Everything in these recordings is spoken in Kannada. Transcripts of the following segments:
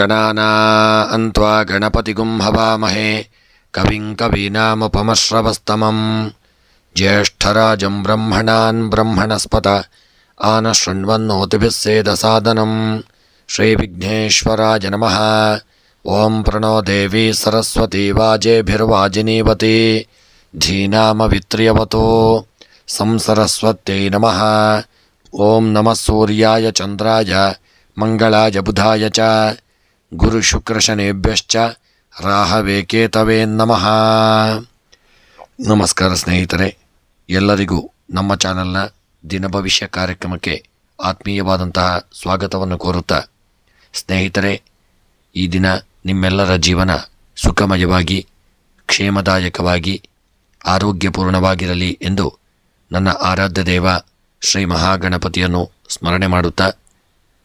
ಗಣಾನಾನ್ತ್ವಾ ಗಣಪತಿಗುಂ ಹವಾಮಹೇ ಕವಿಂ ಕವೀನಾಮುಪಮಶ್ರವಸ್ತಮಂ ಜ್ಯೇಷ್ಠರಾಜಂ ಬ್ರಹ್ಮಣಾನ್ ಬ್ರಹ್ಮಣಸ್ಪತ ಆನಶೃಣ್ವನ್ನೋತಿಭಿಃ ಸೇದಸಾದನಂ ಶ್ರೀ ವಿಘ್ನೇಶ್ವರಾಯ ನಮಃ. ಓಂ ಪ್ರಣೋ ದೇವಿ ಸರಸ್ವತಿ ವಾಜೇಭಿರ್ವಾಜಿನೀವತಿ ಧೀನಾಮವಿತ್ರ್ಯವತೋ ಸಂಸರಸ್ವತ್ಯೈ ನಮಃ. ಓಂ ನಮಃ ಸೂರ್ಯಾಯ ಚಂದ್ರಾಯ ಮಂಗಳಾಯ ಬುಧಾಯ ಚ ಗುರುಶುಕ್ರಶನೇಭ್ಯಶ್ಚ ರಾಹವೇ ಕೇತವೇ ನಮಃ. ನಮಸ್ಕಾರ ಸ್ನೇಹಿತರೆ, ಎಲ್ಲರಿಗೂ ನಮ್ಮ ಚಾನಲ್ನ ದಿನ ಭವಿಷ್ಯ ಕಾರ್ಯಕ್ರಮಕ್ಕೆ ಆತ್ಮೀಯವಾದಂತಹ ಸ್ವಾಗತವನ್ನು ಕೋರುತ್ತಾ, ಸ್ನೇಹಿತರೆ, ಈ ದಿನ ನಿಮ್ಮೆಲ್ಲರ ಜೀವನ ಸುಖಮಯವಾಗಿ ಕ್ಷೇಮದಾಯಕವಾಗಿ ಆರೋಗ್ಯಪೂರ್ಣವಾಗಿರಲಿ ಎಂದು ನನ್ನ ಆರಾಧ್ಯ ದೇವ ಶ್ರೀ ಮಹಾಗಣಪತಿಯನ್ನು ಸ್ಮರಣೆ ಮಾಡುತ್ತಾ,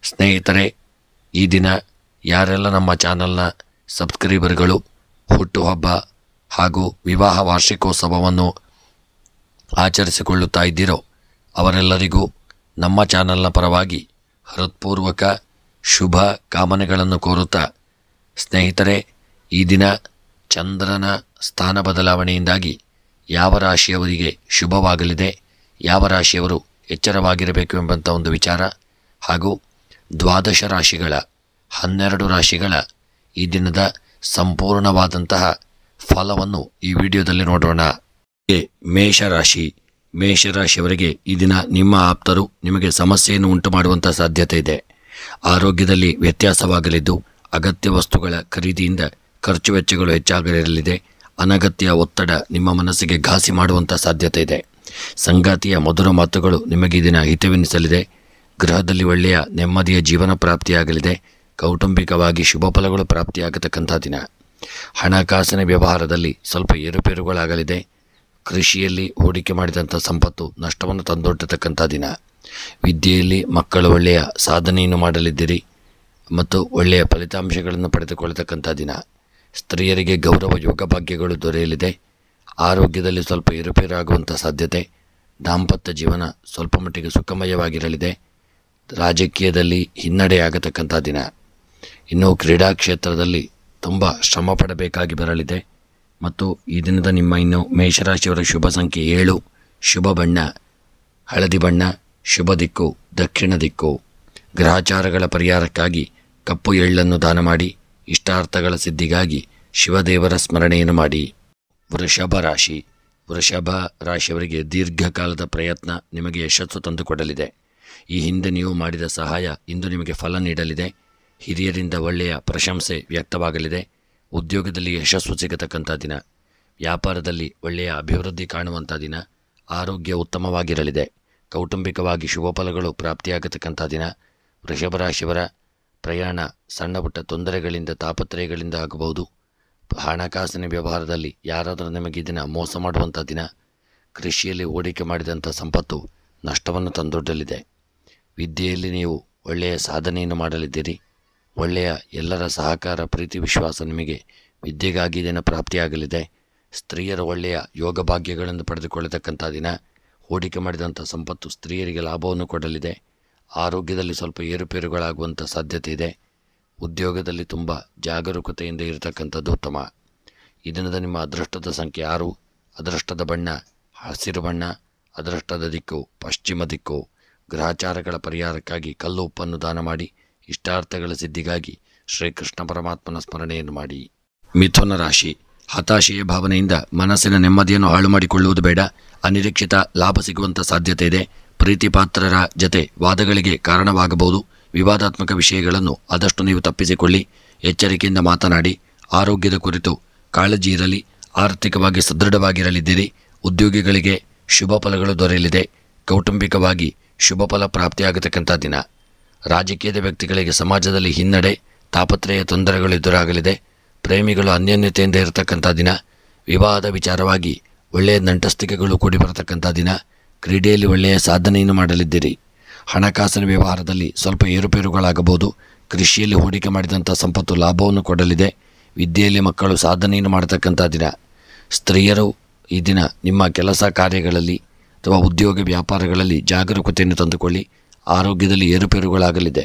ಸ್ನೇಹಿತರೆ, ಈ ದಿನ ಯಾರೆಲ್ಲ ನಮ್ಮ ಚಾನಲ್ನ ಸಬ್ಸ್ಕ್ರೈಬರ್ಗಳು ಹುಟ್ಟುಹಬ್ಬ ಹಾಗೂ ವಿವಾಹ ವಾರ್ಷಿಕೋತ್ಸವವನ್ನು ಆಚರಿಸಿಕೊಳ್ಳುತ್ತಾ ಇದ್ದೀರೋ ಅವರೆಲ್ಲರಿಗೂ ನಮ್ಮ ಚಾನಲ್ನ ಪರವಾಗಿ ಹೃತ್ಪೂರ್ವಕ ಶುಭ ಕಾಮನೆಗಳನ್ನು ಕೋರುತ್ತಾ, ಸ್ನೇಹಿತರೆ, ಈ ದಿನ ಚಂದ್ರನ ಸ್ಥಾನ ಬದಲಾವಣೆಯಿಂದಾಗಿ ಯಾವ ರಾಶಿಯವರಿಗೆ ಶುಭವಾಗಲಿದೆ, ಯಾವ ರಾಶಿಯವರು ಎಚ್ಚರವಾಗಿರಬೇಕು ಎಂಬಂಥ ಒಂದು ವಿಚಾರ ಹಾಗೂ 12 ರಾಶಿಗಳ 12 ರಾಶಿಗಳ ಈ ದಿನದ ಸಂಪೂರ್ಣವಾದಂತಹ ಫಲವನ್ನು ಈ ವಿಡಿಯೋದಲ್ಲಿ ನೋಡೋಣ. ಮೇಷರಾಶಿಯವರಿಗೆ ಈ ದಿನ ನಿಮ್ಮ ಆಪ್ತರು ನಿಮಗೆ ಸಮಸ್ಯೆಯನ್ನು ಉಂಟು ಮಾಡುವಂಥ ಸಾಧ್ಯತೆ ಇದೆ. ಆರೋಗ್ಯದಲ್ಲಿ ವ್ಯತ್ಯಾಸವಾಗಲಿದ್ದು ಅಗತ್ಯ ವಸ್ತುಗಳ ಖರೀದಿಯಿಂದ ಖರ್ಚು ವೆಚ್ಚಗಳು ಹೆಚ್ಚಾಗಲಿರಲಿದೆ. ಅನಗತ್ಯ ಒತ್ತಡ ನಿಮ್ಮ ಮನಸ್ಸಿಗೆ ಘಾಸಿ ಮಾಡುವಂಥ ಸಾಧ್ಯತೆ ಇದೆ. ಸಂಗಾತಿಯ ಮಧುರ ಮಾತುಗಳು ನಿಮಗೆ ಈ ದಿನ ಹಿತವೆನಿಸಲಿದೆ. ಗೃಹದಲ್ಲಿ ಒಳ್ಳೆಯ ನೆಮ್ಮದಿಯ ಜೀವನ ಪ್ರಾಪ್ತಿಯಾಗಲಿದೆ. ಕೌಟುಂಬಿಕವಾಗಿ ಶುಭ ಫಲಗಳು ಪ್ರಾಪ್ತಿಯಾಗತಕ್ಕಂಥ ದಿನ. ಹಣಕಾಸಿನ ವ್ಯವಹಾರದಲ್ಲಿ ಸ್ವಲ್ಪ ಏರುಪೇರುಗಳಾಗಲಿದೆ. ಕೃಷಿಯಲ್ಲಿ ಹೂಡಿಕೆ ಮಾಡಿದಂಥ ಸಂಪತ್ತು ನಷ್ಟವನ್ನು ತಂದೊಡ್ಡತಕ್ಕಂಥ ದಿನ. ವಿದ್ಯೆಯಲ್ಲಿ ಮಕ್ಕಳು ಒಳ್ಳೆಯ ಸಾಧನೆಯನ್ನು ಮಾಡಲಿದ್ದೀರಿ ಮತ್ತು ಒಳ್ಳೆಯ ಫಲಿತಾಂಶಗಳನ್ನು ಪಡೆದುಕೊಳ್ಳತಕ್ಕಂಥ ದಿನ. ಸ್ತ್ರೀಯರಿಗೆ ಗೌರವ ಯೋಗಭಾಗ್ಯಗಳು ದೊರೆಯಲಿದೆ. ಆರೋಗ್ಯದಲ್ಲಿ ಸ್ವಲ್ಪ ಏರುಪೇರಾಗುವಂಥ ಸಾಧ್ಯತೆ. ದಾಂಪತ್ಯ ಜೀವನ ಸ್ವಲ್ಪ ಮಟ್ಟಿಗೆ ಸುಖಮಯವಾಗಿರಲಿದೆ. ರಾಜಕೀಯದಲ್ಲಿ ಹಿನ್ನಡೆಯಾಗತಕ್ಕಂಥ ದಿನ. ಇನ್ನು ಕ್ರೀಡಾ ಕ್ಷೇತ್ರದಲ್ಲಿ ತುಂಬ ಶ್ರಮ ಪಡಬೇಕಾಗಿ ಬರಲಿದೆ. ಮತ್ತು ಈ ದಿನದ ನಿಮ್ಮ ಇನ್ನು ಮೇಷರಾಶಿಯವರ ಶುಭ ಸಂಖ್ಯೆ 7, ಶುಭ ಬಣ್ಣ ಹಳದಿ ಬಣ್ಣ, ಶುಭ ದಿಕ್ಕು ದಕ್ಷಿಣ ದಿಕ್ಕು. ಗ್ರಹಚಾರಗಳ ಪರಿಹಾರಕ್ಕಾಗಿ ಕಪ್ಪು ಎಳ್ಳನ್ನು ದಾನ ಮಾಡಿ. ಇಷ್ಟಾರ್ಥಗಳ ಸಿದ್ಧಿಗಾಗಿ ಶಿವದೇವರ ಸ್ಮರಣೆಯನ್ನು ಮಾಡಿ. ವೃಷಭ ರಾಶಿಯವರಿಗೆ ದೀರ್ಘಕಾಲದ ಪ್ರಯತ್ನ ನಿಮಗೆ ಯಶಸ್ಸು ತಂದುಕೊಡಲಿದೆ. ಈ ಹಿಂದೆ ನೀವು ಮಾಡಿದ ಸಹಾಯ ಇಂದು ನಿಮಗೆ ಫಲ ನೀಡಲಿದೆ. ಹಿರಿಯರಿಂದ ಒಳ್ಳೆಯ ಪ್ರಶಂಸೆ ವ್ಯಕ್ತವಾಗಲಿದೆ. ಉದ್ಯೋಗದಲ್ಲಿ ಯಶಸ್ಸು ಸಿಗತಕ್ಕಂಥ ದಿನ. ವ್ಯಾಪಾರದಲ್ಲಿ ಒಳ್ಳೆಯ ಅಭಿವೃದ್ಧಿ ಕಾಣುವಂಥ ದಿನ. ಆರೋಗ್ಯ ಉತ್ತಮವಾಗಿರಲಿದೆ. ಕೌಟುಂಬಿಕವಾಗಿ ಶುಭ ಫಲಗಳು ಪ್ರಾಪ್ತಿಯಾಗತಕ್ಕಂಥ ದಿನ. ವೃಷಭ ರಾಶಿಯವರ ಪ್ರಯಾಣ ಸಣ್ಣ ಪುಟ್ಟ ತೊಂದರೆಗಳಿಂದ ತಾಪತ್ರಯಗಳಿಂದ ಆಗಬಹುದು. ಹಣಕಾಸಿನ ವ್ಯವಹಾರದಲ್ಲಿ ಯಾರಾದರೂ ನಿಮಗೆ ದಿನ ಮೋಸ ಮಾಡುವಂಥ ದಿನ. ಕೃಷಿಯಲ್ಲಿ ಹೂಡಿಕೆ ಮಾಡಿದಂಥ ಸಂಪತ್ತು ನಷ್ಟವನ್ನು ತಂದೊಡ್ಡಲಿದೆ. ವಿದ್ಯೆಯಲ್ಲಿ ನೀವು ಒಳ್ಳೆಯ ಸಾಧನೆಯನ್ನು ಮಾಡಲಿದ್ದೀರಿ. ಒಳ್ಳೆಯ ಎಲ್ಲರ ಸಹಕಾರ ಪ್ರೀತಿ ವಿಶ್ವಾಸ ನಿಮಗೆ ವಿದ್ಯೆಗಾಗಿ ದಿನ ಪ್ರಾಪ್ತಿಯಾಗಲಿದೆ. ಸ್ತ್ರೀಯರ ಒಳ್ಳೆಯ ಯೋಗ ಭಾಗ್ಯಗಳನ್ನು ಪಡೆದುಕೊಳ್ಳತಕ್ಕಂಥ ದಿನ. ಹೂಡಿಕೆ ಮಾಡಿದಂಥ ಸಂಪತ್ತು ಸ್ತ್ರೀಯರಿಗೆ ಲಾಭವನ್ನು ಕೊಡಲಿದೆ. ಆರೋಗ್ಯದಲ್ಲಿ ಸ್ವಲ್ಪ ಏರುಪೇರುಗಳಾಗುವಂಥ ಸಾಧ್ಯತೆ ಇದೆ. ಉದ್ಯೋಗದಲ್ಲಿ ತುಂಬ ಜಾಗರೂಕತೆಯಿಂದ ಇರತಕ್ಕಂಥದ್ದು ಉತ್ತಮ. ಈ ದಿನದ ನಿಮ್ಮ ಅದೃಷ್ಟದ ಸಂಖ್ಯೆ 6, ಅದೃಷ್ಟದ ಬಣ್ಣ ಹಸಿರು ಬಣ್ಣ, ಅದೃಷ್ಟದ ದಿಕ್ಕು ಪಶ್ಚಿಮ ದಿಕ್ಕು. ಗ್ರಹಚಾರಗಳ ಪರಿಹಾರಕ್ಕಾಗಿ ಕಲ್ಲು ಉಪ್ಪನ್ನು ದಾನ ಮಾಡಿ. ಇಷ್ಟಾರ್ಥಗಳ ಸಿದ್ಧಿಗಾಗಿ ಶ್ರೀಕೃಷ್ಣ ಪರಮಾತ್ಮನ ಸ್ಮರಣೆಯನ್ನು ಮಾಡಿ. ಮಿಥುನ ರಾಶಿ. ಹತಾಶೆಯ ಭಾವನೆಯಿಂದ ಮನಸ್ಸಿನ ನೆಮ್ಮದಿಯನ್ನು ಹಾಳು ಮಾಡಿಕೊಳ್ಳುವುದು ಬೇಡ. ಅನಿರೀಕ್ಷಿತ ಲಾಭ ಸಿಗುವಂಥ ಸಾಧ್ಯತೆ ಇದೆ. ಪ್ರೀತಿ ಪಾತ್ರರ ಜತೆ ವಾದಗಳಿಗೆ ಕಾರಣವಾಗಬಹುದು. ವಿವಾದಾತ್ಮಕ ವಿಷಯಗಳನ್ನು ಆದಷ್ಟು ನೀವು ತಪ್ಪಿಸಿಕೊಳ್ಳಿ. ಎಚ್ಚರಿಕೆಯಿಂದ ಮಾತನಾಡಿ. ಆರೋಗ್ಯದ ಕುರಿತು ಕಾಳಜಿ ಇರಲಿ. ಆರ್ಥಿಕವಾಗಿ ಸದೃಢವಾಗಿರಲಿದ್ದೀರಿ. ಉದ್ಯೋಗಿಗಳಿಗೆ ಶುಭ ಫಲಗಳು ದೊರೆಯಲಿದೆ. ಕೌಟುಂಬಿಕವಾಗಿ ಶುಭ ಫಲ ಪ್ರಾಪ್ತಿಯಾಗತಕ್ಕಂಥ ದಿನ. ರಾಜಕೀಯದ ವ್ಯಕ್ತಿಗಳಿಗೆ ಸಮಾಜದಲ್ಲಿ ಹಿನ್ನಡೆ ತಾಪತ್ರಯ ತೊಂದರೆಗಳು ಎದುರಾಗಲಿದೆ. ಪ್ರೇಮಿಗಳು ಅನ್ಯೋನ್ಯತೆಯಿಂದ ಇರತಕ್ಕಂಥ ದಿನ. ವಿವಾಹದ ವಿಚಾರವಾಗಿ ಒಳ್ಳೆಯ ನಂಟಸ್ತಿಕೆಗಳು ಕೂಡಿ ಬರತಕ್ಕಂಥ ದಿನ. ಕ್ರೀಡೆಯಲ್ಲಿ ಒಳ್ಳೆಯ ಸಾಧನೆಯನ್ನು ಮಾಡಲಿದ್ದೀರಿ. ಹಣಕಾಸಿನ ವ್ಯವಹಾರದಲ್ಲಿ ಸ್ವಲ್ಪ ಏರುಪೇರುಗಳಾಗಬಹುದು. ಕೃಷಿಯಲ್ಲಿ ಹೂಡಿಕೆ ಮಾಡಿದಂಥ ಸಂಪತ್ತು ಲಾಭವನ್ನು ಕೊಡಲಿದೆ. ವಿದ್ಯೆಯಲ್ಲಿ ಮಕ್ಕಳು ಸಾಧನೆಯನ್ನು ಮಾಡತಕ್ಕಂಥ ದಿನ. ಸ್ತ್ರೀಯರು ಈ ದಿನ ನಿಮ್ಮ ಕೆಲಸ ಕಾರ್ಯಗಳಲ್ಲಿ ಅಥವಾ ಉದ್ಯೋಗ ವ್ಯಾಪಾರಗಳಲ್ಲಿ ಜಾಗರೂಕತೆಯನ್ನು ತಂದುಕೊಳ್ಳಿ. ಆರೋಗ್ಯದಲ್ಲಿ ಏರುಪೇರುಗಳಾಗಲಿದೆ.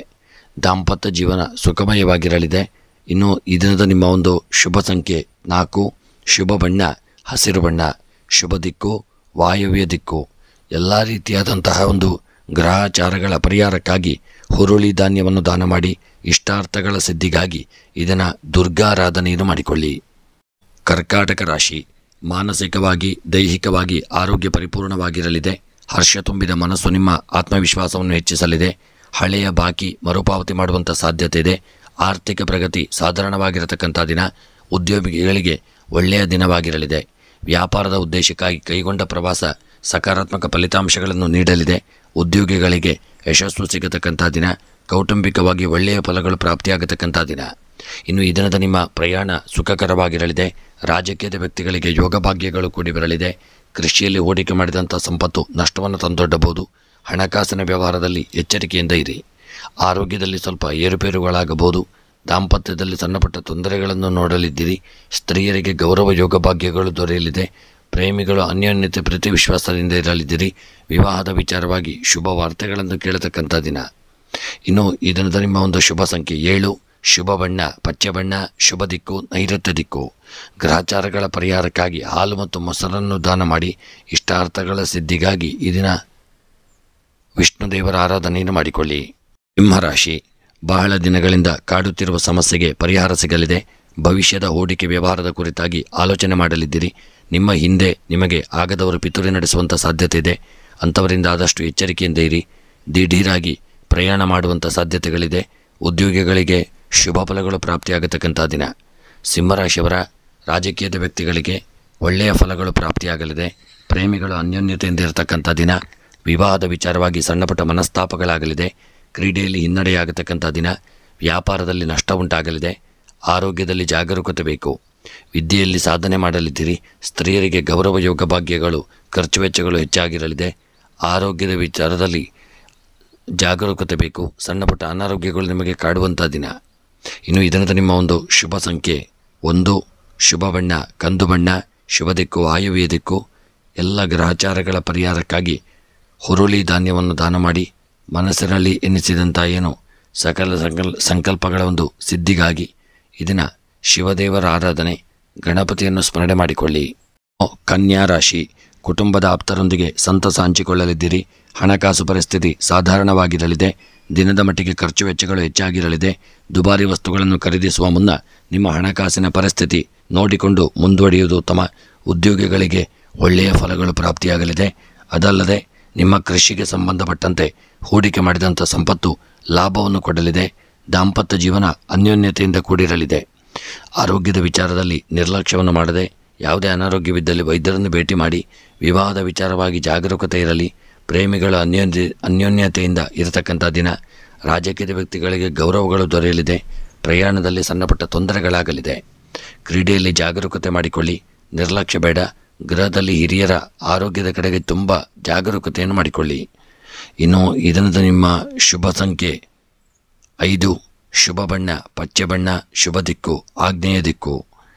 ದಾಂಪತ್ಯ ಜೀವನ ಸುಖಮಯವಾಗಿರಲಿದೆ. ಇನ್ನು ಈ ದಿನದ ನಿಮ್ಮ ಒಂದು ಶುಭ ಸಂಖ್ಯೆ 4, ಶುಭ ಬಣ್ಣ ಹಸಿರು ಬಣ್ಣ, ಶುಭ ದಿಕ್ಕು ವಾಯವ್ಯ ದಿಕ್ಕು. ಎಲ್ಲ ರೀತಿಯಾದಂತಹ ಒಂದು ಗ್ರಹಾಚಾರಗಳ ಪರಿಹಾರಕ್ಕಾಗಿ ಹುರುಳಿ ಧಾನ್ಯವನ್ನು ದಾನ ಮಾಡಿ ಇಷ್ಟಾರ್ಥಗಳ ಸಿದ್ಧಿಗಾಗಿ ಇದನ್ನು ದುರ್ಗಾರಾಧನೆಯನ್ನು ಮಾಡಿಕೊಳ್ಳಿ. ಕರ್ಕಾಟಕ ರಾಶಿ, ಮಾನಸಿಕವಾಗಿ ದೈಹಿಕವಾಗಿ ಆರೋಗ್ಯ ಪರಿಪೂರ್ಣವಾಗಿರಲಿದೆ. ಹರ್ಷ ತುಂಬಿದ ಮನಸ್ಸು ನಿಮ್ಮ ಆತ್ಮವಿಶ್ವಾಸವನ್ನು ಹೆಚ್ಚಿಸಲಿದೆ. ಹಳೆಯ ಬಾಕಿ ಮರುಪಾವತಿ ಮಾಡುವಂಥ ಸಾಧ್ಯತೆ ಇದೆ. ಆರ್ಥಿಕ ಪ್ರಗತಿ ಸಾಧಾರಣವಾಗಿರತಕ್ಕಂಥ ದಿನ. ಉದ್ಯೋಗಿಗಳಿಗೆ ಒಳ್ಳೆಯ ದಿನವಾಗಿರಲಿದೆ. ವ್ಯಾಪಾರದ ಉದ್ದೇಶಕ್ಕಾಗಿ ಕೈಗೊಂಡ ಪ್ರವಾಸ ಸಕಾರಾತ್ಮಕ ಫಲಿತಾಂಶಗಳನ್ನು ನೀಡಲಿದೆ. ಉದ್ಯೋಗಿಗಳಿಗೆ ಯಶಸ್ಸು ಸಿಗತಕ್ಕಂಥ ದಿನ. ಕೌಟುಂಬಿಕವಾಗಿ ಒಳ್ಳೆಯ ಫಲಗಳು ಪ್ರಾಪ್ತಿಯಾಗತಕ್ಕಂಥ ದಿನ. ಇನ್ನು ಈ ದಿನದ ನಿಮ್ಮ ಪ್ರಯಾಣ ಸುಖಕರವಾಗಿರಲಿದೆ. ರಾಜಕೀಯದ ವ್ಯಕ್ತಿಗಳಿಗೆ ಯೋಗ ಭಾಗ್ಯಗಳು ಕೂಡಿ ಬರಲಿದೆ. ಕೃಷಿಯಲ್ಲಿ ಹೂಡಿಕೆ ಮಾಡಿದಂಥ ಸಂಪತ್ತು ನಷ್ಟವನ್ನು ತಂದೊಡ್ಡಬಹುದು. ಹಣಕಾಸಿನ ವ್ಯವಹಾರದಲ್ಲಿ ಎಚ್ಚರಿಕೆಯಿಂದ ಇರಿ. ಆರೋಗ್ಯದಲ್ಲಿ ಸ್ವಲ್ಪ ಏರುಪೇರುಗಳಾಗಬಹುದು. ದಾಂಪತ್ಯದಲ್ಲಿ ಸಣ್ಣಪುಟ್ಟ ತೊಂದರೆಗಳನ್ನು ನೋಡಲಿದ್ದೀರಿ. ಸ್ತ್ರೀಯರಿಗೆ ಗೌರವ ಯೋಗ ಭಾಗ್ಯಗಳು ದೊರೆಯಲಿದೆ. ಪ್ರೇಮಿಗಳು ಅನ್ಯೋನ್ಯತೆ ಪ್ರೀತಿ ವಿಶ್ವಾಸದಿಂದ ಇರಲಿದ್ದೀರಿ. ವಿವಾಹದ ವಿಚಾರವಾಗಿ ಶುಭ ವಾರ್ತೆಗಳನ್ನು ಕೇಳತಕ್ಕಂಥ ದಿನ. ಇನ್ನು ಈ ದಿನದ ನಿಮ್ಮ ಒಂದು ಶುಭ ಸಂಖ್ಯೆ 7, ಶುಭ ಬಣ್ಣ ಪಚ್ಚೆ ಬಣ್ಣ, ಶುಭ ದಿಕ್ಕು ನೈಋತ್ಯ ದಿಕ್ಕು. ಗ್ರಹಚಾರಗಳ ಪರಿಹಾರಕ್ಕಾಗಿ ಹಾಲು ಮತ್ತು ಮೊಸರನ್ನು ದಾನ ಮಾಡಿ ಇಷ್ಟಾರ್ಥಗಳ ಸಿದ್ಧಿಗಾಗಿ ಈ ದಿನ ವಿಷ್ಣು ದೇವರ ಆರಾಧನೆಯನ್ನು ಮಾಡಿಕೊಳ್ಳಿ. ಸಿಂಹರಾಶಿ, ಬಹಳ ದಿನಗಳಿಂದ ಕಾಡುತ್ತಿರುವ ಸಮಸ್ಯೆಗೆ ಪರಿಹಾರ ಸಿಗಲಿದೆ. ಭವಿಷ್ಯದ ಹೂಡಿಕೆ ವ್ಯವಹಾರದ ಕುರಿತಾಗಿ ಆಲೋಚನೆ ಮಾಡಲಿದ್ದೀರಿ. ನಿಮ್ಮ ಹಿಂದೆ ನಿಮಗೆ ಆಗದವರು ಪಿತೂರಿ ನಡೆಸುವಂಥ ಸಾಧ್ಯತೆ ಇದೆ. ಅಂಥವರಿಂದ ಆದಷ್ಟು ಎಚ್ಚರಿಕೆಯಿಂದ ಇರಿ. ದಿಢೀರಾಗಿ ಪ್ರಯಾಣ ಮಾಡುವಂಥ ಸಾಧ್ಯತೆಗಳಿದೆ. ಉದ್ಯೋಗಿಗಳಿಗೆ ಶುಭ ಫಲಗಳು ಪ್ರಾಪ್ತಿಯಾಗತಕ್ಕಂಥ ದಿನ. ಸಿಂಹರಾಶಿಯವರ ರಾಜಕೀಯದ ವ್ಯಕ್ತಿಗಳಿಗೆ ಒಳ್ಳೆಯ ಫಲಗಳು ಪ್ರಾಪ್ತಿಯಾಗಲಿದೆ. ಪ್ರೇಮಿಗಳು ಅನ್ಯೋನ್ಯತೆಯಿಂದ ಇರತಕ್ಕಂಥ ದಿನ. ವಿವಾಹದ ವಿಚಾರವಾಗಿ ಸಣ್ಣಪುಟ್ಟ ಮನಸ್ತಾಪಗಳಾಗಲಿದೆ. ಕ್ರೀಡೆಯಲ್ಲಿ ಹಿನ್ನಡೆಯಾಗತಕ್ಕಂಥ ದಿನ. ವ್ಯಾಪಾರದಲ್ಲಿ ನಷ್ಟ ಉಂಟಾಗಲಿದೆ. ಆರೋಗ್ಯದಲ್ಲಿ ಜಾಗರೂಕತೆ ಬೇಕು. ವಿದ್ಯೆಯಲ್ಲಿ ಸಾಧನೆ ಮಾಡಲಿದ್ದೀರಿ. ಸ್ತ್ರೀಯರಿಗೆ ಗೌರವ ಯೋಗ ಭಾಗ್ಯಗಳು, ಖರ್ಚು ವೆಚ್ಚಗಳು ಹೆಚ್ಚಾಗಿರಲಿದೆ. ಆರೋಗ್ಯದ ವಿಚಾರದಲ್ಲಿ ಜಾಗರೂಕತೆ ಬೇಕು. ಸಣ್ಣಪುಟ್ಟ ಅನಾರೋಗ್ಯಗಳು ನಿಮಗೆ ಕಾಡುವಂಥ ದಿನ. ಇನ್ನು ಈ ದಿನದ ನಿಮ್ಮ ಒಂದು ಶುಭ ಸಂಖ್ಯೆ 1, ಶುಭ ಬಣ್ಣ ಕಂದು ಬಣ್ಣ, ಶುಭ ದಿಕ್ಕು ವಾಯವ್ಯ ದಿಕ್ಕು. ಎಲ್ಲ ಗ್ರಹಚಾರಗಳ ಪರಿಹಾರಕ್ಕಾಗಿ ಹುರುಳಿ ಧಾನ್ಯವನ್ನು ದಾನ ಮಾಡಿ ಮನಸ್ಸಿನಲ್ಲಿ ಎನ್ನಿಸಿದಂಥ ಸಕಲ ಸಂಕಲ್ಪಗಳ ಒಂದು ಸಿದ್ಧಿಗಾಗಿ ಇದನ್ನು ಶಿವದೇವರ ಆರಾಧನೆ, ಗಣಪತಿಯನ್ನು ಸ್ಮರಣೆ ಮಾಡಿಕೊಳ್ಳಿ. ಕನ್ಯಾ ರಾಶಿ, ಕುಟುಂಬದ ಆಪ್ತರೊಂದಿಗೆ ಸಂತಸ ಹಂಚಿಕೊಳ್ಳಲಿದ್ದೀರಿ. ಹಣಕಾಸು ಪರಿಸ್ಥಿತಿ ಸಾಧಾರಣವಾಗಿರಲಿದೆ. ದಿನದ ಮಟ್ಟಿಗೆ ಖರ್ಚು ವೆಚ್ಚಗಳು ಹೆಚ್ಚಾಗಿರಲಿದೆ. ದುಬಾರಿ ವಸ್ತುಗಳನ್ನು ಖರೀದಿಸುವ ಮುನ್ನ ನಿಮ್ಮ ಹಣಕಾಸಿನ ಪರಿಸ್ಥಿತಿ ನೋಡಿಕೊಂಡು ಮುಂದುವರಿಯುವುದು ಉತ್ತಮ. ಉದ್ಯೋಗಿಗಳಿಗೆ ಒಳ್ಳೆಯ ಫಲಗಳು ಪ್ರಾಪ್ತಿಯಾಗಲಿದೆ. ಅದಲ್ಲದೆ ನಿಮ್ಮ ಕೃಷಿಗೆ ಸಂಬಂಧಪಟ್ಟಂತೆ ಹೂಡಿಕೆ ಮಾಡಿದಂಥ ಸಂಪತ್ತು ಲಾಭವನ್ನು ಕೊಡಲಿದೆ. ದಾಂಪತ್ಯ ಜೀವನ ಅನ್ಯೋನ್ಯತೆಯಿಂದ ಕೂಡಿರಲಿದೆ. ಆರೋಗ್ಯದ ವಿಚಾರದಲ್ಲಿ ನಿರ್ಲಕ್ಷ್ಯವನ್ನು ಮಾಡದೆ ಯಾವುದೇ ಅನಾರೋಗ್ಯವಿದ್ದಲ್ಲಿ ವೈದ್ಯರನ್ನು ಭೇಟಿ ಮಾಡಿ. ವಿವಾಹದ ವಿಚಾರವಾಗಿ ಜಾಗರೂಕತೆ ಇರಲಿ. ಪ್ರೇಮಿಗಳ ಅನ್ಯೋನ್ಯತೆಯಿಂದ ಇರತಕ್ಕಂಥ ದಿನ. ರಾಜಕೀಯದ ವ್ಯಕ್ತಿಗಳಿಗೆ ಗೌರವಗಳು ದೊರೆಯಲಿದೆ. ಪ್ರಯಾಣದಲ್ಲಿ ಸಣ್ಣಪುಟ್ಟ ತೊಂದರೆಗಳಾಗಲಿದೆ. ಕ್ರೀಡೆಯಲ್ಲಿ ಜಾಗರೂಕತೆ ಮಾಡಿಕೊಳ್ಳಿ. ನಿರ್ಲಕ್ಷ್ಯ ಬೇಡ. ಗೃಹದಲ್ಲಿ ಹಿರಿಯರ ಆರೋಗ್ಯದ ಕಡೆಗೆ ತುಂಬ ಜಾಗರೂಕತೆಯನ್ನು ಮಾಡಿಕೊಳ್ಳಿ. ಇನ್ನು ಈ ದಿನದ ನಿಮ್ಮ ಶುಭ ಸಂಖ್ಯೆ 5, ಶುಭ ಬಣ್ಣ ಪಚ್ಚೆ ಬಣ್ಣ, ಶುಭ ದಿಕ್ಕು ಆಗ್ನೇಯ ದಿಕ್ಕು.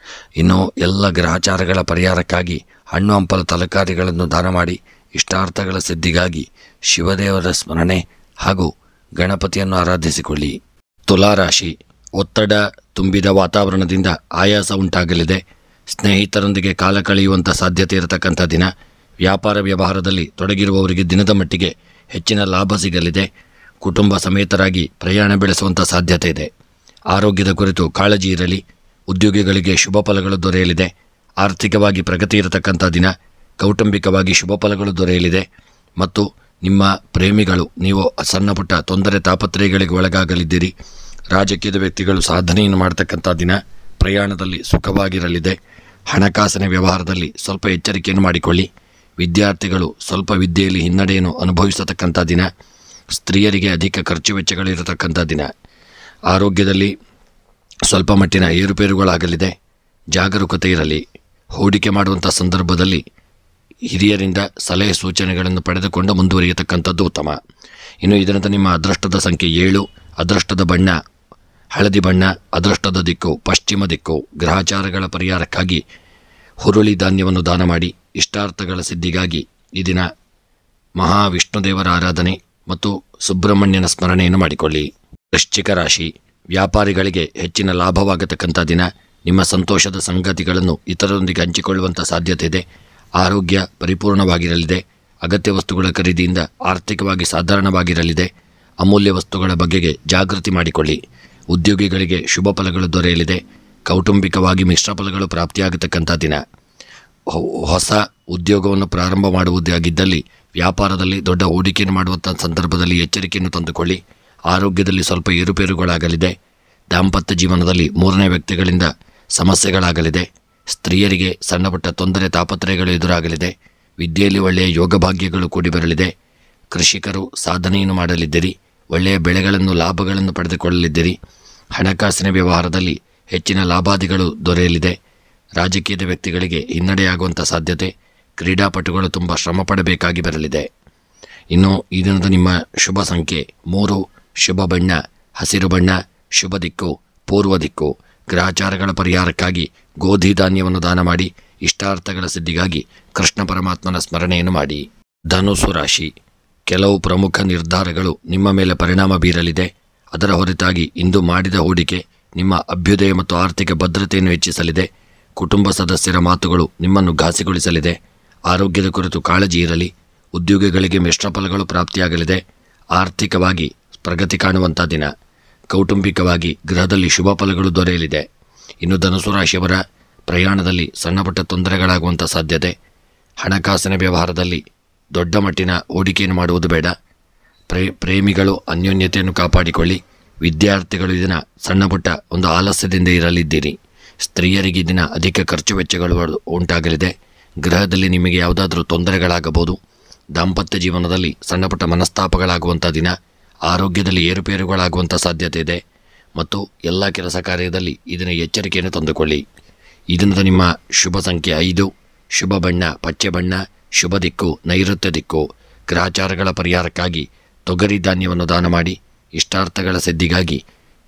ಇನ್ನು ಎಲ್ಲ ಗ್ರಹಚಾರಗಳ ಪರಿಹಾರಕ್ಕಾಗಿ ಹಣ್ಣು ಹಂಪಲ ತರಕಾರಿಗಳನ್ನು ದಾನ ಮಾಡಿ ಇಷ್ಟಾರ್ಥಗಳ ಸಿದ್ಧಿಗಾಗಿ ಶಿವದೇವರ ಸ್ಮರಣೆ ಹಾಗೂ ಗಣಪತಿಯನ್ನು ಆರಾಧಿಸಿಕೊಳ್ಳಿ. ತುಲಾರಾಶಿ, ಒತ್ತಡ ತುಂಬಿದ ವಾತಾವರಣದಿಂದ ಆಯಾಸ ಉಂಟಾಗಲಿದೆ. ಸ್ನೇಹಿತರೊಂದಿಗೆ ಕಾಲ ಕಳೆಯುವಂಥ ಸಾಧ್ಯತೆ ಇರತಕ್ಕಂಥ ದಿನ. ವ್ಯಾಪಾರ ವ್ಯವಹಾರದಲ್ಲಿ ತೊಡಗಿರುವವರಿಗೆ ದಿನದ ಮಟ್ಟಿಗೆ ಹೆಚ್ಚಿನ ಲಾಭ ಸಿಗಲಿದೆ. ಕುಟುಂಬ ಸಮೇತರಾಗಿ ಪ್ರಯಾಣ ಬೆಳೆಸುವಂಥ ಸಾಧ್ಯತೆ ಇದೆ. ಆರೋಗ್ಯದ ಕುರಿತು ಕಾಳಜಿ ಇರಲಿ. ಉದ್ಯೋಗಿಗಳಿಗೆ ಶುಭ ಫಲಗಳು ದೊರೆಯಲಿದೆ. ಆರ್ಥಿಕವಾಗಿ ಪ್ರಗತಿ ಇರತಕ್ಕಂಥ ದಿನ. ಕೌಟುಂಬಿಕವಾಗಿ ಶುಭ ಫಲಗಳು ದೊರೆಯಲಿದೆ. ಮತ್ತು ನಿಮ್ಮ ಪ್ರೇಮಿಗಳು ನೀವು ಸಣ್ಣಪುಟ್ಟ ತೊಂದರೆ ತಾಪತ್ರಯಗಳಿಗೆ ಒಳಗಾಗಲಿದ್ದೀರಿ. ರಾಜಕೀಯದ ವ್ಯಕ್ತಿಗಳು ಸಾಧನೆಯನ್ನು ಮಾಡತಕ್ಕಂಥ ದಿನ. ಪ್ರಯಾಣದಲ್ಲಿ ಸುಖವಾಗಿರಲಿದೆ. ಹಣಕಾಸಿನ ವ್ಯವಹಾರದಲ್ಲಿ ಸ್ವಲ್ಪ ಎಚ್ಚರಿಕೆಯನ್ನು ಮಾಡಿಕೊಳ್ಳಿ. ವಿದ್ಯಾರ್ಥಿಗಳು ಸ್ವಲ್ಪ ವಿದ್ಯೆಯಲ್ಲಿ ಹಿನ್ನಡೆಯನ್ನು ಅನುಭವಿಸತಕ್ಕಂಥ ದಿನ. ಸ್ತ್ರೀಯರಿಗೆ ಅಧಿಕ ಖರ್ಚು ವೆಚ್ಚಗಳಿರತಕ್ಕಂಥ ದಿನ. ಆರೋಗ್ಯದಲ್ಲಿ ಸ್ವಲ್ಪ ಮಟ್ಟಿನ ಏರುಪೇರುಗಳಾಗಲಿದೆ. ಜಾಗರೂಕತೆ ಇರಲಿ. ಹೂಡಿಕೆ ಮಾಡುವಂಥ ಸಂದರ್ಭದಲ್ಲಿ ಹಿರಿಯರಿಂದ ಸಲಹೆ ಸೂಚನೆಗಳನ್ನು ಪಡೆದುಕೊಂಡು ಮುಂದುವರಿಯತಕ್ಕಂಥದ್ದು ಉತ್ತಮ. ಇನ್ನು ಇದರಂತೆ ನಿಮ್ಮ ಅದೃಷ್ಟದ ಸಂಖ್ಯೆ 7, ಅದೃಷ್ಟದ ಬಣ್ಣ ಹಳದಿ ಬಣ್ಣ, ಅದೃಷ್ಟದ ದಿಕ್ಕು ಪಶ್ಚಿಮ ದಿಕ್ಕು. ಗ್ರಹಚಾರಗಳ ಪರಿಹಾರಕ್ಕಾಗಿ ಹುರುಳಿ ಧಾನ್ಯವನ್ನು ದಾನ ಮಾಡಿ ಇಷ್ಟಾರ್ಥಗಳ ಸಿದ್ಧಿಗಾಗಿ ಈ ದಿನ ಮಹಾವಿಷ್ಣುದೇವರ ಆರಾಧನೆ ಮತ್ತು ಸುಬ್ರಹ್ಮಣ್ಯನ ಸ್ಮರಣೆಯನ್ನು ಮಾಡಿಕೊಳ್ಳಿ. ವೃಶ್ಚಿಕ ರಾಶಿ, ವ್ಯಾಪಾರಿಗಳಿಗೆ ಹೆಚ್ಚಿನ ಲಾಭವಾಗತಕ್ಕಂಥ ದಿನ. ನಿಮ್ಮ ಸಂತೋಷದ ಸಂಗತಿಗಳನ್ನು ಇತರರೊಂದಿಗೆ ಹಂಚಿಕೊಳ್ಳುವಂಥ ಸಾಧ್ಯತೆ ಇದೆ. ಆರೋಗ್ಯ ಪರಿಪೂರ್ಣವಾಗಿರಲಿದೆ. ಅಗತ್ಯ ವಸ್ತುಗಳ ಖರೀದಿಯಿಂದ ಆರ್ಥಿಕವಾಗಿ ಸಾಧಾರಣವಾಗಿರಲಿದೆ. ಅಮೂಲ್ಯ ವಸ್ತುಗಳ ಬಗೆಗೆ ಜಾಗೃತಿ ಮಾಡಿಕೊಳ್ಳಿ. ಉದ್ಯೋಗಿಗಳಿಗೆ ಶುಭ ಫಲಗಳು ದೊರೆಯಲಿದೆ. ಕೌಟುಂಬಿಕವಾಗಿ ಮಿಶ್ರ ಫಲಗಳು ಪ್ರಾಪ್ತಿಯಾಗತಕ್ಕಂಥ ದಿನ. ಹೊಸ ಉದ್ಯೋಗವನ್ನು ಪ್ರಾರಂಭ ಮಾಡುವುದಾಗಿದ್ದಲ್ಲಿ ವ್ಯಾಪಾರದಲ್ಲಿ ದೊಡ್ಡ ಹೂಡಿಕೆಯನ್ನು ಮಾಡುವಂಥ ಸಂದರ್ಭದಲ್ಲಿ ಎಚ್ಚರಿಕೆಯನ್ನು ತಂದುಕೊಳ್ಳಿ. ಆರೋಗ್ಯದಲ್ಲಿ ಸ್ವಲ್ಪ ಏರುಪೇರುಗಳಾಗಲಿದೆ. ದಾಂಪತ್ಯ ಜೀವನದಲ್ಲಿ ಮೂರನೇ ವ್ಯಕ್ತಿಗಳಿಂದ ಸಮಸ್ಯೆಗಳಾಗಲಿದೆ. ಸ್ತ್ರೀಯರಿಗೆ ಸಣ್ಣಪುಟ್ಟ ತೊಂದರೆ ತಾಪತ್ರಯಗಳು ಎದುರಾಗಲಿದೆ. ವಿದ್ಯೆಯಲ್ಲಿ ಒಳ್ಳೆಯ ಯೋಗಭಾಗ್ಯಗಳು ಕೂಡಿ ಬರಲಿದೆ. ಕೃಷಿಕರು ಸಾಧನೆಯನ್ನು ಮಾಡಲಿದ್ದೀರಿ. ಒಳ್ಳೆಯ ಬೆಳೆಗಳನ್ನು ಲಾಭಗಳನ್ನು ಪಡೆದುಕೊಳ್ಳಲಿದ್ದೀರಿ. ಹಣಕಾಸಿನ ವ್ಯವಹಾರದಲ್ಲಿ ಹೆಚ್ಚಿನ ಲಾಭಾದಿಗಳು ದೊರೆಯಲಿದೆ. ರಾಜಕೀಯದ ವ್ಯಕ್ತಿಗಳಿಗೆ ಹಿನ್ನಡೆಯಾಗುವಂಥ ಸಾಧ್ಯತೆ. ಕ್ರೀಡಾಪಟುಗಳು ತುಂಬ ಶ್ರಮ ಪಡಬೇಕಾಗಿ ಬರಲಿದೆ. ಇನ್ನು ಈ ದಿನದ ನಿಮ್ಮ ಶುಭ ಸಂಖ್ಯೆ 3, ಶುಭ ಬಣ್ಣ ಹಸಿರು ಬಣ್ಣ, ಶುಭ ದಿಕ್ಕು ಪೂರ್ವ ದಿಕ್ಕು. ಗ್ರಹಚಾರಗಳ ಪರಿಹಾರಕ್ಕಾಗಿ ಗೋಧಿ ಧಾನ್ಯವನ್ನು ದಾನ ಮಾಡಿ. ಇಷ್ಟಾರ್ಥಗಳ ಸಿದ್ಧಿಗಾಗಿ ಕೃಷ್ಣ ಪರಮಾತ್ಮನ ಸ್ಮರಣೆಯನ್ನು ಮಾಡಿ. ಧನುಸ್ಸು ರಾಶಿ. ಕೆಲವು ಪ್ರಮುಖ ನಿರ್ಧಾರಗಳು ನಿಮ್ಮ ಮೇಲೆ ಪರಿಣಾಮ ಬೀರಲಿದೆ. ಅದರ ಹೊರತಾಗಿ ಇಂದು ಮಾಡಿದ ಹೂಡಿಕೆ ನಿಮ್ಮ ಅಭ್ಯುದಯ ಮತ್ತು ಆರ್ಥಿಕ ಭದ್ರತೆಯನ್ನು ಹೆಚ್ಚಿಸಲಿದೆ. ಕುಟುಂಬ ಸದಸ್ಯರ ಮಾತುಗಳು ನಿಮ್ಮನ್ನು ಘಾಸಿಗೊಳಿಸಲಿದೆ. ಆರೋಗ್ಯದ ಕುರಿತು ಕಾಳಜಿ ಇರಲಿ. ಉದ್ಯೋಗಿಗಳಿಗೆ ಮಿಶ್ರ ಫಲಗಳು ಪ್ರಾಪ್ತಿಯಾಗಲಿದೆ. ಆರ್ಥಿಕವಾಗಿ ಪ್ರಗತಿ ಕಾಣುವಂಥ ದಿನ. ಕೌಟುಂಬಿಕವಾಗಿ ಗೃಹದಲ್ಲಿ ಶುಭ ಫಲಗಳು ದೊರೆಯಲಿದೆ. ಇನ್ನು ಧನುಸು ರಾಶಿಯವರ ಪ್ರಯಾಣದಲ್ಲಿ ಸಣ್ಣಪುಟ್ಟ ತೊಂದರೆಗಳಾಗುವಂಥ ಸಾಧ್ಯತೆ. ಹಣಕಾಸಿನ ವ್ಯವಹಾರದಲ್ಲಿ ದೊಡ್ಡ ಮಟ್ಟಿನ ಹೂಡಿಕೆಯನ್ನು ಮಾಡುವುದು ಬೇಡ. ಪ್ರೇಮಿಗಳು ಅನ್ಯೋನ್ಯತೆಯನ್ನು ಕಾಪಾಡಿಕೊಳ್ಳಿ. ವಿದ್ಯಾರ್ಥಿಗಳು ಈ ದಿನ ಸಣ್ಣಪುಟ್ಟ ಒಂದು ಆಲಸ್ಯದಿಂದ ಇರಲಿದ್ದೀರಿ. ಸ್ತ್ರೀಯರಿಗೆ ಈ ದಿನ ಅಧಿಕ ಖರ್ಚು ವೆಚ್ಚಗಳು ಉಂಟಾಗಲಿದೆ. ಗೃಹದಲ್ಲಿ ನಿಮಗೆ ಯಾವುದಾದ್ರೂ ತೊಂದರೆಗಳಾಗಬಹುದು. ದಾಂಪತ್ಯ ಜೀವನದಲ್ಲಿ ಸಣ್ಣಪುಟ್ಟ ಮನಸ್ತಾಪಗಳಾಗುವಂಥ ದಿನ. ಆರೋಗ್ಯದಲ್ಲಿ ಏರುಪೇರುಗಳಾಗುವಂಥ ಸಾಧ್ಯತೆ ಇದೆ. ಮತ್ತು ಎಲ್ಲ ಕೆಲಸ ಕಾರ್ಯದಲ್ಲಿ ಇದನ್ನು ಎಚ್ಚರಿಕೆಯನ್ನು ತಂದುಕೊಳ್ಳಿ. ಈ ದಿನದ ನಿಮ್ಮ ಶುಭ ಸಂಖ್ಯೆ 5, ಶುಭ ಬಣ್ಣ ಪಚ್ಚೆ ಬಣ್ಣ, ಶುಭ ದಿಕ್ಕು ನೈಋತ್ಯ ದಿಕ್ಕು. ಗ್ರಹಚಾರಗಳ ಪರಿಹಾರಕ್ಕಾಗಿ ತೊಗರಿ ಧಾನ್ಯವನ್ನು ದಾನ ಮಾಡಿ. ಇಷ್ಟಾರ್ಥಗಳ ಸಿದ್ಧಿಗಾಗಿ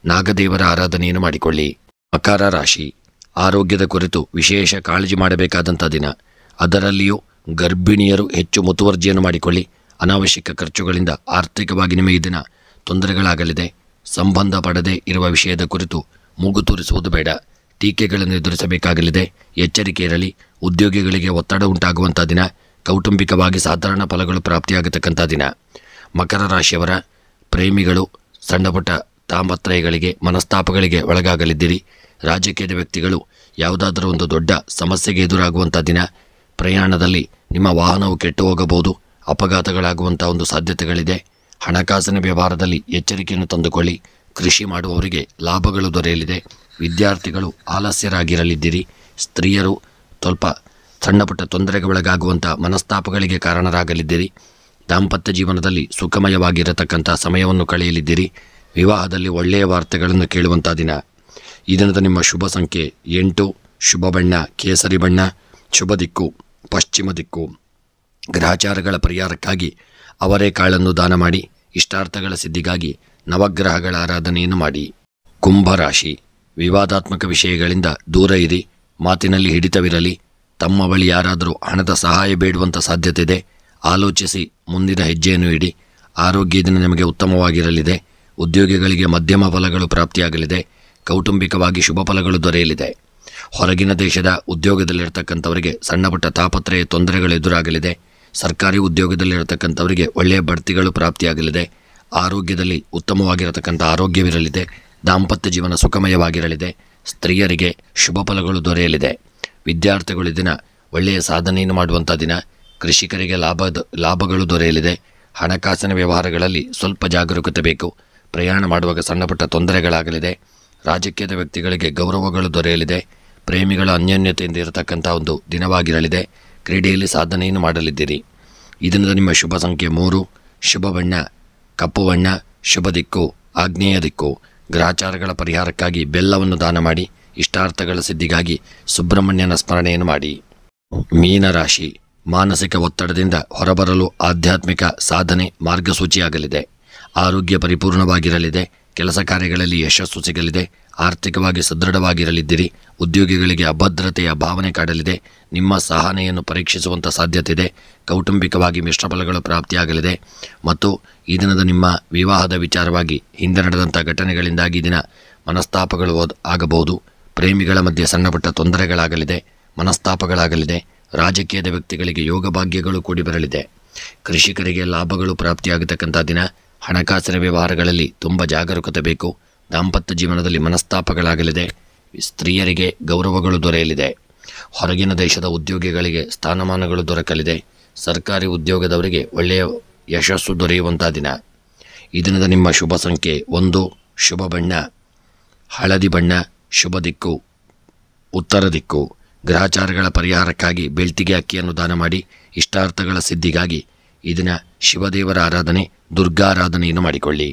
ನಾಗದೇವರ ಆರಾಧನೆಯನ್ನು ಮಾಡಿಕೊಳ್ಳಿ. ಮಕರ ರಾಶಿ. ಆರೋಗ್ಯದ ಕುರಿತು ವಿಶೇಷ ಕಾಳಜಿ ಮಾಡಬೇಕಾದಂಥ ದಿನ. ಅದರಲ್ಲಿಯೂ ಗರ್ಭಿಣಿಯರು ಹೆಚ್ಚು ಮುತುವರ್ಜಿಯನ್ನು ಮಾಡಿಕೊಳ್ಳಿ. ಅನಾವಶ್ಯಕ ಖರ್ಚುಗಳಿಂದ ಆರ್ಥಿಕವಾಗಿ ನಿಮಗೆ ಈ ದಿನ ತೊಂದರೆಗಳಾಗಲಿದೆ. ಸಂಬಂಧ ಪಡದೇ ಇರುವ ವಿಷಯದ ಕುರಿತು ಮೂಗು ತೂರಿಸುವುದು ಬೇಡ. ಟೀಕೆಗಳನ್ನು ಎದುರಿಸಬೇಕಾಗಲಿದೆ. ಎಚ್ಚರಿಕೆ ಇರಲಿ. ಉದ್ಯೋಗಿಗಳಿಗೆ ಒತ್ತಡ ಉಂಟಾಗುವಂಥ ದಿನ. ಕೌಟುಂಬಿಕವಾಗಿ ಸಾಧಾರಣ ಫಲಗಳು ಪ್ರಾಪ್ತಿಯಾಗತಕ್ಕಂಥ ದಿನ. ಮಕರ ರಾಶಿಯವರ ಪ್ರೇಮಿಗಳು ಸಣ್ಣಪುಟ್ಟ ತಾಪತ್ರಯಗಳಿಗೆ ಮನಸ್ತಾಪಗಳಿಗೆ ಒಳಗಾಗಲಿದ್ದೀರಿ. ರಾಜಕೀಯದ ವ್ಯಕ್ತಿಗಳು ಯಾವುದಾದರೂ ಒಂದು ದೊಡ್ಡ ಸಮಸ್ಯೆಗೆ ಎದುರಾಗುವಂಥ ದಿನ. ಪ್ರಯಾಣದಲ್ಲಿ ನಿಮ್ಮ ವಾಹನವು ಕೆಟ್ಟು ಹೋಗಬಹುದು. ಅಪಘಾತಗಳಾಗುವಂಥ ಒಂದು ಸಾಧ್ಯತೆಗಳಿದೆ. ಹಣಕಾಸಿನ ವ್ಯವಹಾರದಲ್ಲಿ ಎಚ್ಚರಿಕೆಯನ್ನು ತಂದುಕೊಳ್ಳಿ. ಕೃಷಿ ಮಾಡುವವರಿಗೆ ಲಾಭಗಳು ದೊರೆಯಲಿದೆ. ವಿದ್ಯಾರ್ಥಿಗಳು ಆಲಸ್ಯರಾಗಿರಲಿದ್ದೀರಿ. ಸ್ತ್ರೀಯರು ಸ್ವಲ್ಪ ಸಣ್ಣಪುಟ್ಟ ತೊಂದರೆಗೆ ಒಳಗಾಗುವಂಥ ಮನಸ್ತಾಪಗಳಿಗೆ ಕಾರಣರಾಗಲಿದ್ದೀರಿ. ದಾಂಪತ್ಯ ಜೀವನದಲ್ಲಿ ಸುಖಮಯವಾಗಿರತಕ್ಕಂಥ ಸಮಯವನ್ನು ಕಳೆಯಲಿದ್ದೀರಿ. ವಿವಾಹದಲ್ಲಿ ಒಳ್ಳೆಯ ವಾರ್ತೆಗಳನ್ನು ಕೇಳುವಂಥ ದಿನ. ಈ ದಿನದ ನಿಮ್ಮ ಶುಭ ಸಂಖ್ಯೆ 8, ಶುಭ ಬಣ್ಣ ಕೇಸರಿ ಬಣ್ಣ, ಶುಭ ದಿಕ್ಕು ಪಶ್ಚಿಮ ದಿಕ್ಕು. ಗ್ರಹಚಾರಗಳ ಪರಿಹಾರಕ್ಕಾಗಿ ಅವರೆಕಾಳನ್ನು ದಾನ ಮಾಡಿ. ಇಷ್ಟಾರ್ಥಗಳ ಸಿದ್ಧಿಗಾಗಿ ನವಗ್ರಹಗಳ ಆರಾಧನೆಯನ್ನು ಮಾಡಿ. ಕುಂಭರಾಶಿ. ವಿವಾದಾತ್ಮಕ ವಿಷಯಗಳಿಂದ ದೂರ ಇರಿ. ಮಾತಿನಲ್ಲಿ ಹಿಡಿತವಿರಲಿ. ತಮ್ಮ ಬಳಿ ಯಾರಾದರೂ ಹಣದ ಸಹಾಯ ಬೇಡುವಂಥ ಸಾಧ್ಯತೆ ಇದೆ. ಆಲೋಚಿಸಿ ಮುಂದಿನ ಹೆಜ್ಜೆಯನ್ನು ಇಡಿ. ಆರೋಗ್ಯ ದಿನ ನಿಮಗೆ ಉತ್ತಮವಾಗಿರಲಿದೆ. ಉದ್ಯೋಗಿಗಳಿಗೆ ಮಧ್ಯಮ ಫಲಗಳು ಪ್ರಾಪ್ತಿಯಾಗಲಿದೆ. ಕೌಟುಂಬಿಕವಾಗಿ ಶುಭ ಫಲಗಳು ದೊರೆಯಲಿದೆ. ಹೊರಗಿನ ದೇಶದ ಉದ್ಯೋಗದಲ್ಲಿರ್ತಕ್ಕಂಥವರಿಗೆ ಸಣ್ಣಪುಟ್ಟ ತಾಪತ್ರಯ ತೊಂದರೆಗಳು ಎದುರಾಗಲಿದೆ. ಸರ್ಕಾರಿ ಉದ್ಯೋಗದಲ್ಲಿರತಕ್ಕಂಥವರಿಗೆ ಒಳ್ಳೆಯ ಬಡ್ತಿಗಳು ಪ್ರಾಪ್ತಿಯಾಗಲಿದೆ. ಆರೋಗ್ಯದಲ್ಲಿ ಉತ್ತಮವಾಗಿರತಕ್ಕಂಥ ಆರೋಗ್ಯವಿರಲಿದೆ. ದಾಂಪತ್ಯ ಜೀವನ ಸುಖಮಯವಾಗಿರಲಿದೆ. ಸ್ತ್ರೀಯರಿಗೆ ಶುಭ ಫಲಗಳು ದೊರೆಯಲಿದೆ. ವಿದ್ಯಾರ್ಥಿಗಳು ದಿನ ಒಳ್ಳೆಯ ಸಾಧನೆಯನ್ನು ಮಾಡುವಂಥ ದಿನ. ಕೃಷಿಕರಿಗೆ ಲಾಭಗಳು ದೊರೆಯಲಿದೆ. ಹಣಕಾಸಿನ ವ್ಯವಹಾರಗಳಲ್ಲಿ ಸ್ವಲ್ಪ ಜಾಗರೂಕತೆ ಬೇಕು. ಪ್ರಯಾಣ ಮಾಡುವಾಗ ಸಣ್ಣಪುಟ್ಟ ತೊಂದರೆಗಳಾಗಲಿದೆ. ರಾಜಕೀಯದ ವ್ಯಕ್ತಿಗಳಿಗೆ ಗೌರವಗಳು ದೊರೆಯಲಿದೆ. ಪ್ರೇಮಿಗಳ ಅನ್ಯೋನ್ಯತೆಯಿಂದ ಇರತಕ್ಕಂಥ ಒಂದು ದಿನವಾಗಿರಲಿದೆ. ಕ್ರೀಡೆಯಲ್ಲಿ ಸಾಧನೆಯನ್ನು ಮಾಡಲಿದ್ದೀರಿ. ಈ ದಿನದ ನಿಮ್ಮ ಶುಭ ಸಂಖ್ಯೆ 3, ಶುಭ ಬಣ್ಣ ಕಪ್ಪು ಬಣ್ಣ, ಶುಭ ದಿಕ್ಕು ಆಗ್ನೇಯ ದಿಕ್ಕು. ಗ್ರಹಚಾರಗಳ ಪರಿಹಾರಕ್ಕಾಗಿ ಬೆಲ್ಲವನ್ನು ದಾನ ಮಾಡಿ. ಇಷ್ಟಾರ್ಥಗಳ ಸಿದ್ಧಿಗಾಗಿ ಸುಬ್ರಹ್ಮಣ್ಯನ ಸ್ಮರಣೆಯನ್ನು ಮಾಡಿ. ಮೀನರಾಶಿ. ಮಾನಸಿಕ ಒತ್ತಡದಿಂದ ಹೊರಬರಲು ಆಧ್ಯಾತ್ಮಿಕ ಸಾಧನೆ ಮಾರ್ಗಸೂಚಿಯಾಗಲಿದೆ. ಆರೋಗ್ಯ ಪರಿಪೂರ್ಣವಾಗಿರಲಿದೆ. ಕೆಲಸ ಕಾರ್ಯಗಳಲ್ಲಿ ಯಶಸ್ಸು ಸಿಗಲಿದೆ. ಆರ್ಥಿಕವಾಗಿ ಸದೃಢವಾಗಿರಲಿದ್ದೀರಿ. ಉದ್ಯೋಗಿಗಳಿಗೆ ಅಭದ್ರತೆಯ ಭಾವನೆ ಕಾಡಲಿದೆ. ನಿಮ್ಮ ಸಹನೆಯನ್ನು ಪರೀಕ್ಷಿಸುವಂಥ ಸಾಧ್ಯತೆ ಇದೆ. ಕೌಟುಂಬಿಕವಾಗಿ ಮಿಶ್ರ ಫಲಗಳು ಪ್ರಾಪ್ತಿಯಾಗಲಿದೆ. ಮತ್ತು ಈ ದಿನದ ನಿಮ್ಮ ವಿವಾಹದ ವಿಚಾರವಾಗಿ ಹಿಂದೆ ನಡೆದಂಥ ಘಟನೆಗಳಿಂದಾಗಿ ದಿನ ಮನಸ್ತಾಪಗಳು ಆಗಬಹುದು. ಪ್ರೇಮಿಗಳ ಮಧ್ಯೆ ಸಣ್ಣಪುಟ್ಟ ತೊಂದರೆಗಳಾಗಲಿದೆ, ಮನಸ್ತಾಪಗಳಾಗಲಿದೆ. ರಾಜಕೀಯದ ವ್ಯಕ್ತಿಗಳಿಗೆ ಯೋಗ ಭಾಗ್ಯಗಳು ಕೂಡಿ ಬರಲಿದೆ. ಕೃಷಿಕರಿಗೆ ಲಾಭಗಳು ಪ್ರಾಪ್ತಿಯಾಗತಕ್ಕಂಥ ದಿನ. ಹಣಕಾಸಿನ ವ್ಯವಹಾರಗಳಲ್ಲಿ ತುಂಬ ಜಾಗರೂಕತೆ ಬೇಕು. ದಾಂಪತ್ಯ ಜೀವನದಲ್ಲಿ ಮನಸ್ತಾಪಗಳಾಗಲಿದೆ. ಸ್ತ್ರೀಯರಿಗೆ ಗೌರವಗಳು ದೊರೆಯಲಿದೆ. ಹೊರಗಿನ ದೇಶದ ಉದ್ಯೋಗಿಗಳಿಗೆ ಸ್ಥಾನಮಾನಗಳು ದೊರಕಲಿದೆ. ಸರ್ಕಾರಿ ಉದ್ಯೋಗದವರಿಗೆ ಒಳ್ಳೆಯ ಯಶಸ್ಸು ದೊರೆಯುವಂಥ ದಿನ. ಈ ದಿನದ ನಿಮ್ಮ ಶುಭ ಸಂಖ್ಯೆ 1, ಶುಭ ಬಣ್ಣ ಹಳದಿ ಬಣ್ಣ, ಶುಭ ದಿಕ್ಕು ಉತ್ತರ ದಿಕ್ಕು. ಗ್ರಹಚಾರಗಳ ಪರಿಹಾರಕ್ಕಾಗಿ ಬೆಳ್ತಿಗೆ ಅಕ್ಕಿಯನ್ನು ದಾನ ಮಾಡಿ. ಇಷ್ಟಾರ್ಥಗಳ ಸಿದ್ಧಿಗಾಗಿ ಈ ದಿನ ಶಿವದೇವರ ಆರಾಧನೆ, ದುರ್ಗಾರಾಧನೆಯನ್ನು ಮಾಡಿಕೊಳ್ಳಿ.